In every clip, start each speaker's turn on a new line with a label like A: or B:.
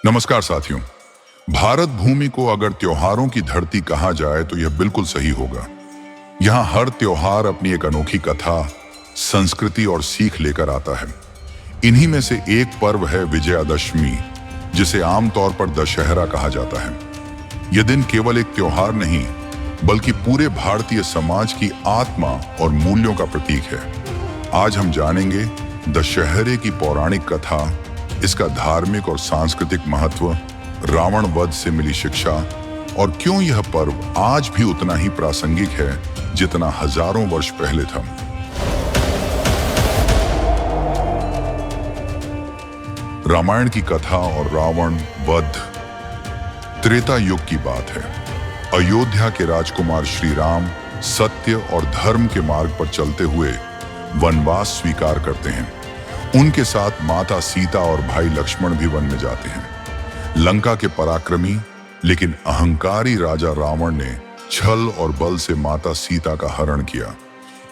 A: नमस्कार साथियों। भारत भूमि को अगर त्योहारों की धरती कहा जाए तो यह बिल्कुल सही होगा। यहाँ हर त्योहार अपनी एक अनोखी कथा, संस्कृति और सीख लेकर आता है। इन्हीं में से एक पर्व है विजयादशमी, जिसे आमतौर पर दशहरा कहा जाता है। यह दिन केवल एक त्योहार नहीं, बल्कि पूरे भारतीय समाज की आत्मा और मूल्यों का प्रतीक है। आज हम जानेंगे दशहरे की पौराणिक कथा, इसका धार्मिक और सांस्कृतिक महत्व, रावण वध से मिली शिक्षा और क्यों यह पर्व आज भी उतना ही प्रासंगिक है जितना हजारों वर्ष पहले था। रामायण की कथा और रावण वध त्रेता युग की बात है। अयोध्या के राजकुमार श्री राम सत्य और धर्म के मार्ग पर चलते हुए वनवास स्वीकार करते हैं। उनके साथ माता सीता और भाई लक्ष्मण भी वन में जाते हैं। लंका के पराक्रमी लेकिन अहंकारी राजा रावण ने छल और बल से माता सीता का हरण किया।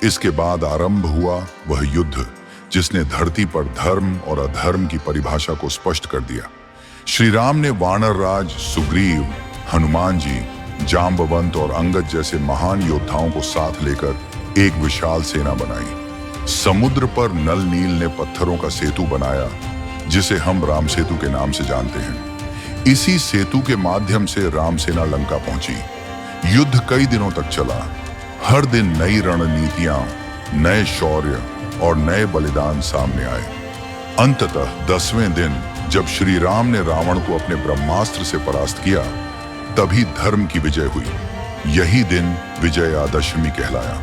A: इसके बाद आरंभ हुआ वह युद्ध जिसने धरती पर धर्म और अधर्म की परिभाषा को स्पष्ट कर दिया। श्री राम ने वानर राज सुग्रीव, हनुमान जी, जाम्बवंत और अंगद जैसे महान योद्धाओं को साथ लेकर एक विशाल सेना बनाई। समुद्र पर नल नील ने पत्थरों का सेतु बनाया, जिसे हम राम सेतु के नाम से जानते हैं। इसी सेतु के माध्यम से राम सेना लंका पहुंची। युद्ध कई दिनों तक चला। हर दिन नई रणनीतियां, नए शौर्य और नए बलिदान सामने आए। अंततः 10वें दिन जब श्री राम ने रावण को अपने ब्रह्मास्त्र से परास्त किया, तभी धर्म की विजय हुई। यही दिन विजयादशमी कहलाया।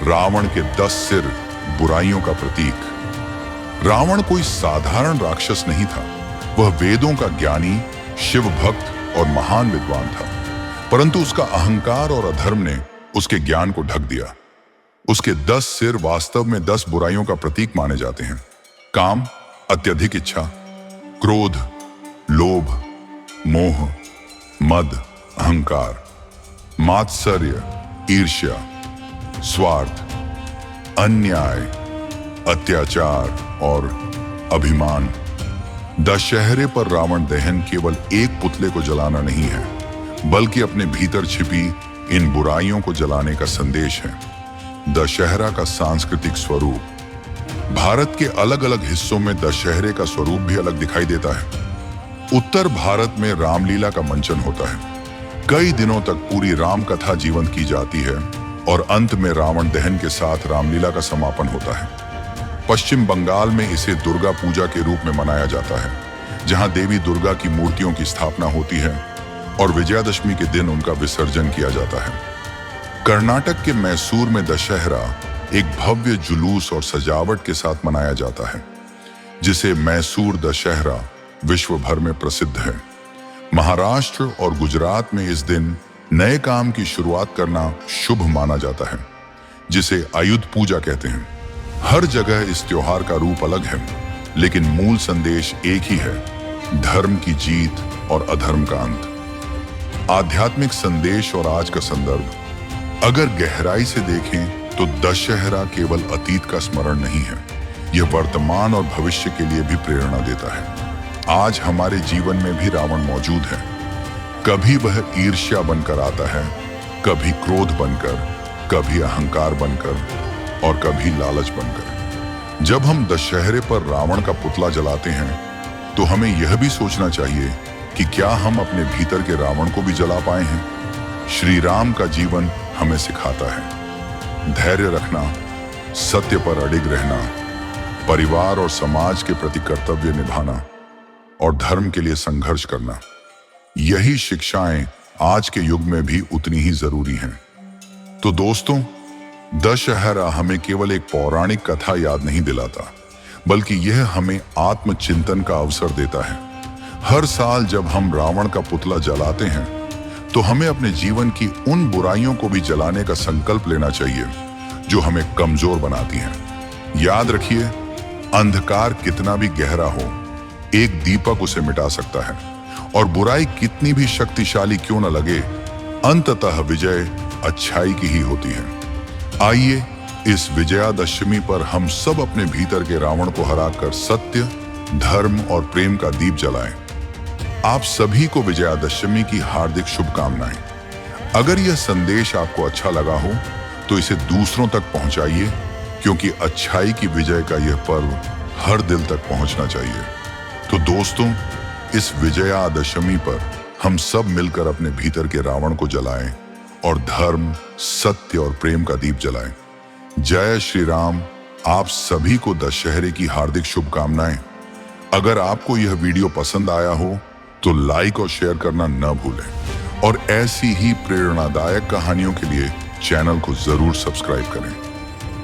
A: रावण के 10 सिर बुराइयों का प्रतीक। रावण कोई साधारण राक्षस नहीं था। वह वेदों का ज्ञानी, शिव भक्त और महान विद्वान था। परंतु उसका अहंकार और अधर्म ने उसके ज्ञान को ढक दिया। उसके 10 सिर वास्तव में 10 बुराइयों का प्रतीक माने जाते हैं। काम, अत्यधिक इच्छा, क्रोध, लोभ, मोह, मद, अहंकार, मात्सर्य, ईर्ष्या, स्वार्थ, अन्याय, अत्याचार और अभिमान। दशहरे पर रावण दहन केवल एक पुतले को जलाना नहीं है, बल्कि अपने भीतर छिपी इन बुराइयों को जलाने का संदेश है। दशहरा का सांस्कृतिक स्वरूप। भारत के अलग अलग हिस्सों में दशहरे का स्वरूप भी अलग दिखाई देता है। उत्तर भारत में रामलीला का मंचन होता है। कई दिनों तक पूरी राम कथा जीवंत की जाती है और अंत में रावण दहन के साथ रामलीला का समापन होता है। पश्चिम बंगाल में इसे दुर्गा पूजा के रूप में मनाया जाता है, जहां देवी दुर्गा की मूर्तियों की स्थापना होती है और विजयादशमी के दिन उनका विसर्जन किया जाता है। कर्नाटक के मैसूर में दशहरा एक भव्य जुलूस और सजावट के साथ मनाया जाता है, जिसे मैसूर दशहरा विश्व भर में प्रसिद्ध है। महाराष्ट्र और गुजरात में इस दिन नए काम की शुरुआत करना शुभ माना जाता है, जिसे आयुध पूजा कहते हैं। हर जगह इस त्योहार का रूप अलग है, लेकिन मूल संदेश एक ही है, धर्म की जीत और अधर्म का अंत। आध्यात्मिक संदेश और आज का संदर्भ अगर गहराई से देखें तो दशहरा केवल अतीत का स्मरण नहीं है, यह वर्तमान और भविष्य के लिए भी प्रेरणा देता है। आज हमारे जीवन में भी रावण मौजूद है। कभी वह ईर्ष्या बनकर आता है, कभी क्रोध बनकर, कभी अहंकार बनकर और कभी लालच बनकर। जब हम दशहरे पर रावण का पुतला जलाते हैं, तो हमें यह भी सोचना चाहिए कि क्या हम अपने भीतर के रावण को भी जला पाए हैं। श्री राम का जीवन हमें सिखाता है धैर्य रखना, सत्य पर अडिग रहना, परिवार और समाज के प्रति कर्तव्य निभाना और धर्म के लिए संघर्ष करना। यही शिक्षाएं आज के युग में भी उतनी ही जरूरी हैं। तो दोस्तों, दशहरा हमें केवल एक पौराणिक कथा याद नहीं दिलाता, बल्कि यह हमें आत्मचिंतन का अवसर देता है। हर साल जब हम रावण का पुतला जलाते हैं, तो हमें अपने जीवन की उन बुराइयों को भी जलाने का संकल्प लेना चाहिए जो हमें कमजोर बनाती हैं। याद रखिए, अंधकार कितना भी गहरा हो, एक दीपक उसे मिटा सकता है, और बुराई कितनी भी शक्तिशाली क्यों न लगे, अंततः विजय अच्छाई की ही होती है। आइए इस विजयादशमी पर हम सब अपने भीतर के रावण को हराकर सत्य, धर्म और प्रेम का दीप जलाएं। आप सभी को विजयादशमी की हार्दिक शुभकामनाएं। अगर यह संदेश आपको अच्छा लगा हो तो इसे दूसरों तक पहुंचाइए, क्योंकि अच्छाई की विजय का यह पर्व हर दिल तक पहुंचना चाहिए। तो दोस्तों, इस विजयादशमी पर हम सब मिलकर अपने भीतर के रावण को जलाएं और धर्म, सत्य और प्रेम का दीप जलाएं। जय श्री राम। आप सभी को दशहरे की हार्दिक शुभकामनाएं। अगर आपको यह वीडियो पसंद आया हो तो लाइक और शेयर करना न भूलें और ऐसी ही प्रेरणादायक कहानियों के लिए चैनल को जरूर सब्सक्राइब करें।